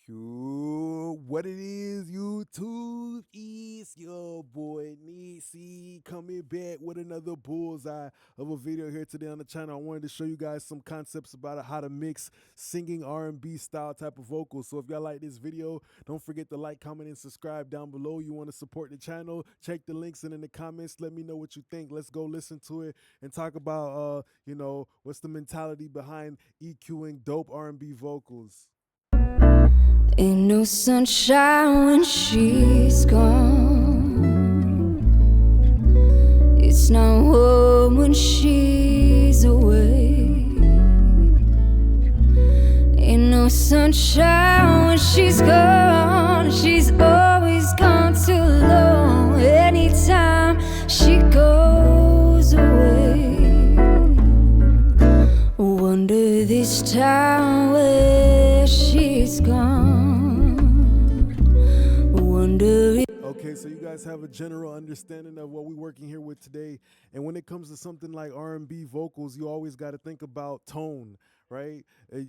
What it is, YouTube? It's your boy Nisi coming back with another bullseye of a video here today on the channel. I wanted to show you guys some concepts about how to mix singing R&B style type of vocals. So if y'all like this video, don't forget to like, comment, and subscribe down below. You want to support the channel? Check the links in the comments. Let me know what you think. Let's go listen to it and talk about what's the mentality behind EQing dope R&B vocals. Ain't no sunshine when she's gone. It's not warm when she's away. Ain't no sunshine when she's gone. She's always gone too long. Anytime she goes away, wonder this time where she's gone. Okay, so you guys have a general understanding of what we're working here with today. And when it comes to something like R&B vocals, you always got to think about tone, right?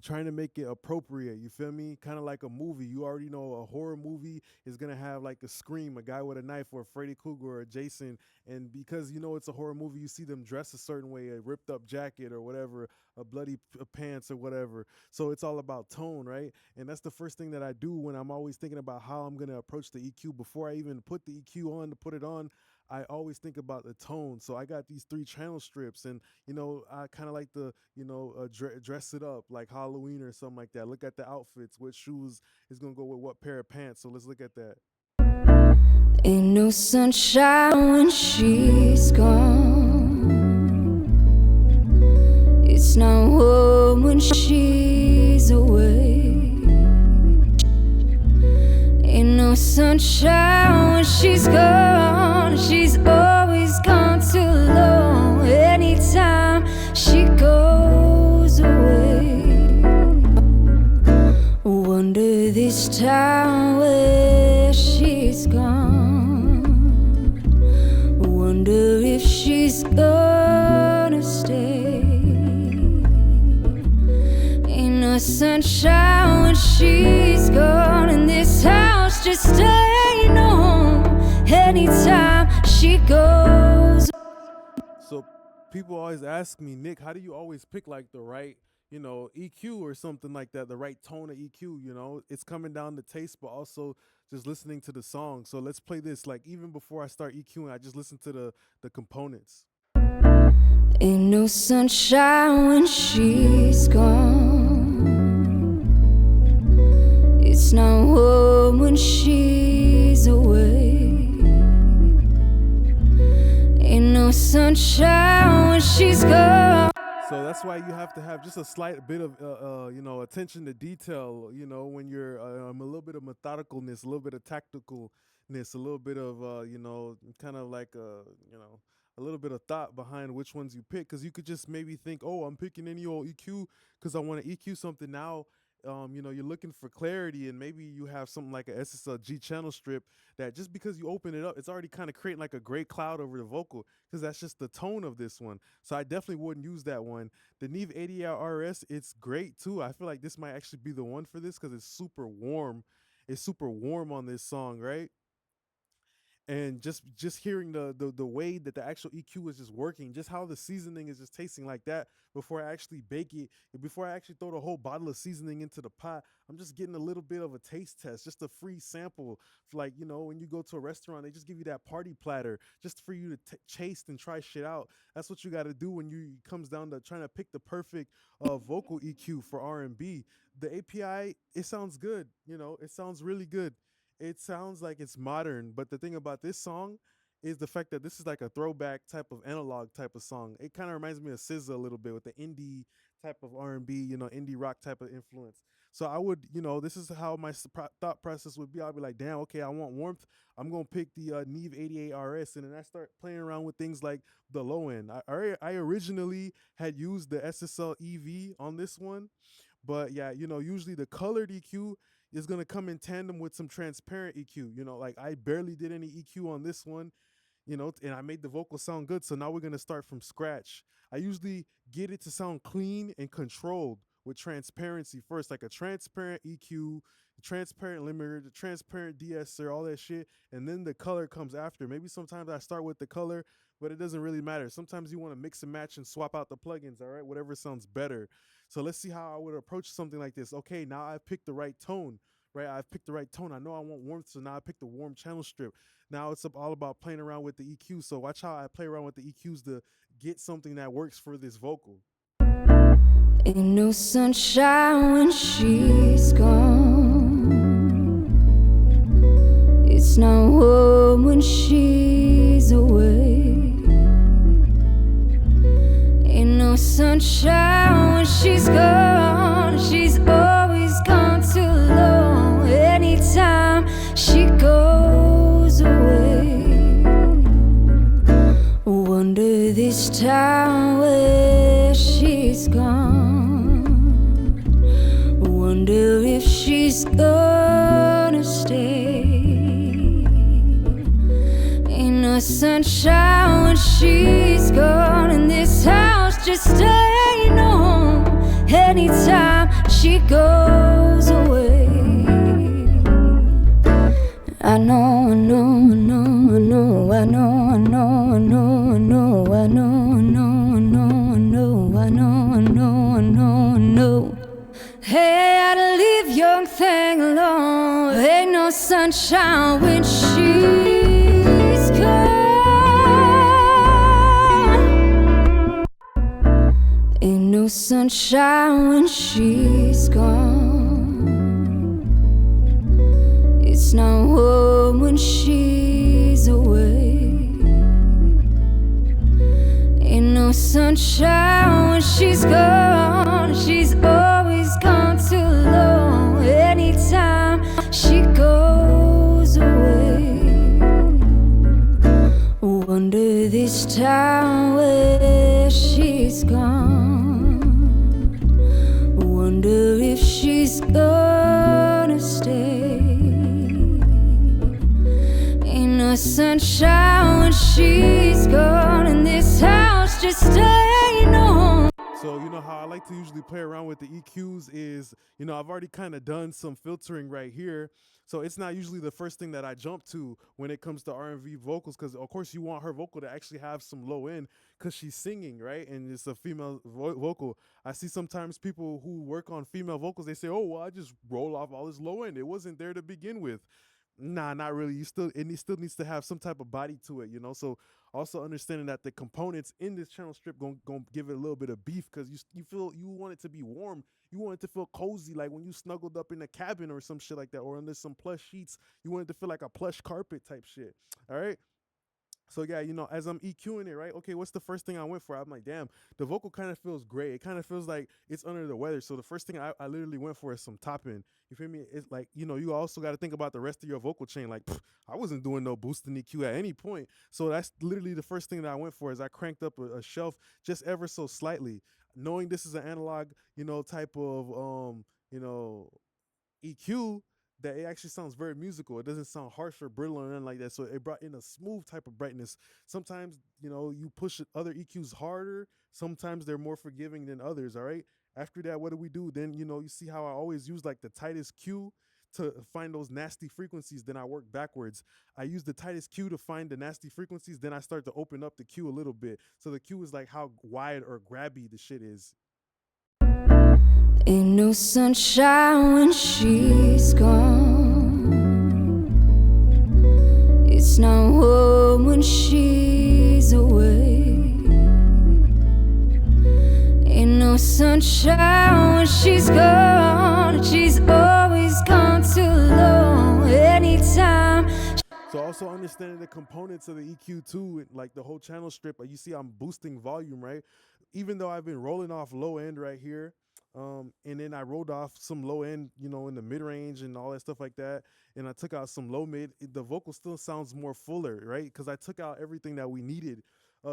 Trying to make it appropriate, you feel me? Kind of like a movie. You already know a horror movie is going to have like a scream, a guy with a knife, or a Freddy Krueger or a Jason. And because you know it's a horror movie, you see them dress a certain way, a ripped up jacket or whatever, a bloody pants or whatever. So it's all about tone, right? And that's the first thing that I do when I'm always thinking about how I'm going to approach the EQ. Before I even put the EQ on to put it on, I always think about the tone. So I got these 3 channel strips, and I kind of like to dress it up like Halloween or something like that. Look at the outfits, what shoes is gonna go with what pair of pants. So let's look at that. Ain't no sunshine when she's gone. It's not warm when she's away. Ain't no sunshine when she's gone. She's always gone too long. Anytime she goes away, wonder this time where she's gone. Wonder if she's gonna stay. Ain't no sunshine when she's gone, and this house just ain't no home anytime she goes. So people always ask me, Nick, how do you always pick like the right, EQ or something like that, the right tone of EQ? It's coming down to taste, but also just listening to the song. So let's play this. Like even before I start EQing, I just listen to the components. Ain't no sunshine when she's gone. It's not warm when she's away. Ain't no sunshine when she's gone. So that's why you have to have just a slight bit of, attention to detail. When you're a little bit of methodicalness, a little bit of tacticalness, a little bit of, kind of like a little bit of thought behind which ones you pick. Because you could just maybe think, oh, I'm picking any old EQ because I want to EQ something now. You're looking for clarity, and maybe you have something like a SZA channel strip that just because you open it up, it's already kind of creating like a gray cloud over the vocal because that's just the tone of this one. So I definitely wouldn't use that one. The Neve 80 RS, it's great too. I feel like this might actually be the one for this because it's super warm. It's super warm on this song, right? And just hearing the way that the actual EQ is just working, just how the seasoning is just tasting like that before I actually bake it, before I actually throw the whole bottle of seasoning into the pot, I'm just getting a little bit of a taste test, just a free sample. Like when you go to a restaurant, they just give you that party platter just for you to taste and try shit out. That's what you got to do when it comes down to trying to pick the perfect vocal EQ for R&B. The API, it sounds good. It sounds really good. It sounds like it's modern, but the thing about this song is the fact that this is like a throwback type of analog type of song. It kind of reminds me of SZA a little bit with the indie type of R&B, indie rock type of influence. So I would, this is how my thought process would be. I'll be like, damn, okay, I want warmth. I'm gonna pick the Neve 88 RS, and then I start playing around with things like the low end. I originally had used the SSL EV on this one, but yeah, usually the colored EQ is gonna come in tandem with some transparent EQ. Like I barely did any EQ on this one, and I made the vocal sound good. So now we're gonna start from scratch. I usually get it to sound clean and controlled with transparency first, like a transparent EQ, transparent limiter, the transparent de-esser, all that shit, and then the color comes after. Maybe sometimes I start with the color, but it doesn't really matter. Sometimes you want to mix and match and swap out the plugins, all right? Whatever sounds better. So let's see how I would approach something like this. Okay, now I've picked the right tone, right? I've picked the right tone. I know I want warmth, so now I picked the warm channel strip. Now it's all about playing around with the EQ. So watch how I play around with the EQs to get something that works for this vocal. Ain't no sunshine when she's gone. It's not warm when she's away. Ain't no sunshine when she's gone. She's always gone too long. Anytime she goes away, wonder this time where she's gone. Wonder if she's gonna stay. Ain't no sunshine when she's gone, and this house just ain't no home. Anytime she goes away, I know, I know, I know, I know, I know, I know, I know, I know, I know, I know, I know, I know, I know, I know, I know, I know. Hey, I gotta leave young thing alone. Ain't no sunshine when she's gone. Ain't no sunshine when she's gone. It's not warm when she's away. Ain't no sunshine when she's gone. She's always gone too long. Anytime she goes away, wonder this time where she's gone. Wonder if she's gonna stay. Ain't no sunshine when she's gone, and this house just ain't no home. So you know how I like to usually play around with the EQs is, I've already kind of done some filtering right here. So it's not usually the first thing that I jump to when it comes to R&B vocals, because of course you want her vocal to actually have some low end because she's singing, right? And it's a female vocal. I see sometimes people who work on female vocals, they say, oh, well, I just roll off all this low end. It wasn't there to begin with. Nah, not really. Still needs to have some type of body to it. So also understanding that the components in this channel strip gonna give it a little bit of beef, because you want it to be warm. You want it to feel cozy, like when you snuggled up in a cabin or some shit like that, or under some plush sheets. You want it to feel like a plush carpet type shit. All right. So yeah, as I'm EQing it, right? Okay, what's the first thing I went for? I'm like, damn, the vocal kind of feels gray. It kind of feels like it's under the weather. So the first thing I literally went for is some top end. You feel me? It's like, you also got to think about the rest of your vocal chain. Like, I wasn't doing no boosting EQ at any point. So that's literally the first thing that I went for is I cranked up a shelf just ever so slightly, knowing this is an analog, type of EQ, that it actually sounds very musical. It doesn't sound harsh or brittle or anything like that. So it brought in a smooth type of brightness. Sometimes, you push other EQs harder. Sometimes they're more forgiving than others. All right. After that, what do? Then, you see how I always use like the tightest Q to find those nasty frequencies. Then I work backwards. I use the tightest Q to find the nasty frequencies. Then I start to open up the Q a little bit. So the Q is like how wide or grabby the shit is. Ain't no sunshine when she's gone. It's not warm when she's away. Ain't no sunshine when she's gone. She's always gone too long. Anytime. So also understanding the components of the EQ too, like the whole channel strip. You see I'm boosting volume, right? Even though I've been rolling off low end right here, and then I rolled off some low end, in the mid range and all that stuff like that, and I took out some low mid. The vocal still sounds more fuller, right? Because I took out everything that we needed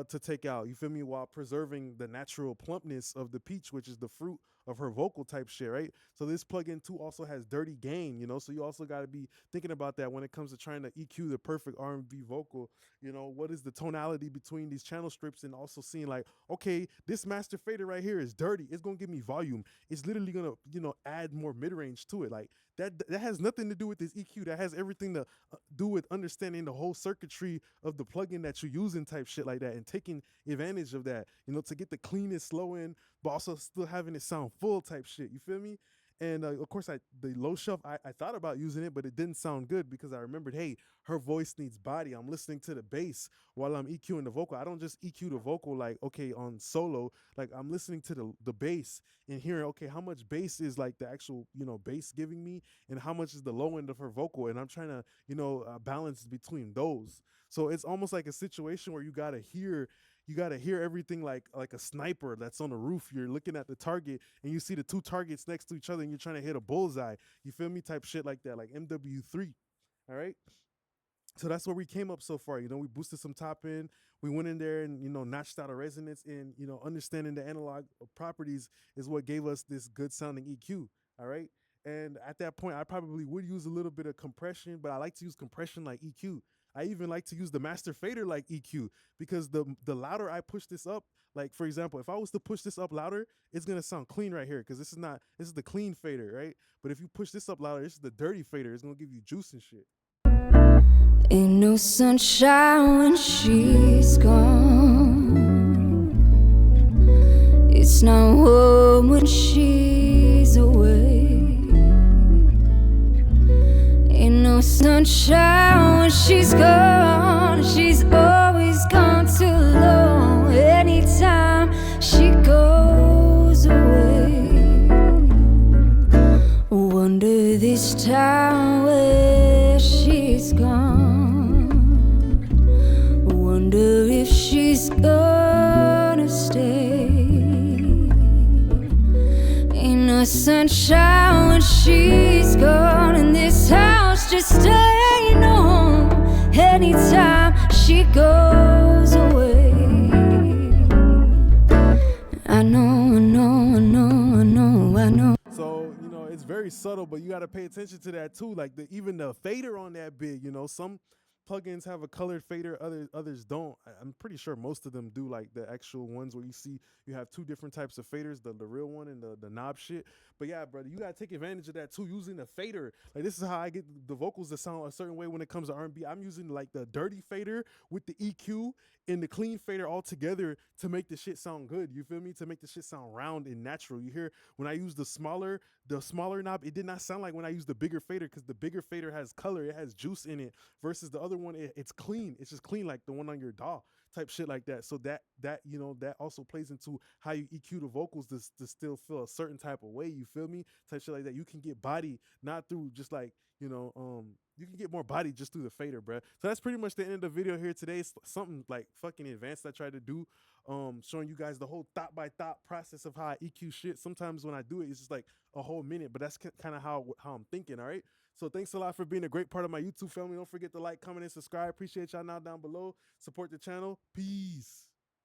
to take out. You feel me? While preserving the natural plumpness of the peach, which is the fruit of her vocal type shit, right? So this plugin too also has dirty gain, you know. So you also got to be thinking about that when it comes to trying to EQ the perfect R&B vocal. You know, what is the tonality between these channel strips, and also seeing like, okay, this master fader right here is dirty. It's gonna give me volume. It's literally gonna, you know, add more mid range to it. Like that has nothing to do with this EQ. That has everything to do with understanding the whole circuitry of the plugin that you're using, type shit like that, and taking advantage of that, you know, to get the cleanest low end, but also still having it sound full type shit. You feel me? And of course, the low shelf, I thought about using it, but it didn't sound good because I remembered, hey, her voice needs body. I'm listening to the bass while I'm EQing the vocal. I don't just EQ the vocal like, okay, on solo. Like I'm listening to the bass and hearing, okay, how much bass is like the actual, you know, bass giving me, and how much is the low end of her vocal, and I'm trying to, you know, balance between those. So it's almost like a situation where you gotta hear everything like a sniper that's on the roof. You're looking at the target and you see the two targets next to each other and you're trying to hit a bullseye. You feel me? Type shit like that, like MW3. All right. So that's where we came up so far. You know, we boosted some top end. We went in there and, you know, notched out a resonance, and, you know, understanding the analog properties is what gave us this good sounding EQ. All right. And at that point, I probably would use a little bit of compression, but I like to use compression like EQ. I even like to use the master fader like EQ, because the louder I push this up, like for example, if I was to push this up louder, it's gonna sound clean right here because this is the clean fader, right? But if you push this up louder, this is the dirty fader. It's gonna give you juice and shit. Ain't no sunshine when she's gone. It's not warm when she's away. Ain't no sunshine when she's gone. She's always gone too long. Anytime she goes away, wonder this time where she's gone. Wonder if she's gonna stay. Ain't no sunshine when she's gone, and this house just ain't no home anytime she goes away. I know, I know, I know, I know, I know. So, you know, it's very subtle, but you got to pay attention to that too. Like even the fader on that bit, you know, some plugins have a colored fader, others don't. I'm pretty sure most of them do, like the actual ones where you see you have two different types of faders, the real one and the knob shit. But yeah, brother, you got to take advantage of that too, using the fader. Like this is how I get the vocals to sound a certain way when it comes to R&B. I'm using like the dirty fader with the EQ and the clean fader all together to make the shit sound good. You feel me? To make the shit sound round and natural. You hear when I use the smaller knob, it did not sound like when I used the bigger fader, because the bigger fader has color, it has juice in it, versus the other one, it's clean. It's just clean, like the one on your DAW type shit like that. So that you know, that also plays into how you EQ the vocals to still feel a certain type of way. You feel me? Type shit like that. You can get body not through just like, you know, you can get more body just through the fader, bruh. So that's pretty much the end of the video here today. It's something like fucking advanced I tried to do, showing you guys the whole thought by thought process of how I EQ shit. Sometimes when I do it, it's just like a whole minute, but that's kind of how I'm thinking. All right. So thanks a lot for being a great part of my YouTube family. Don't forget to like, comment, and subscribe. Appreciate y'all now down below. Support the channel. Peace.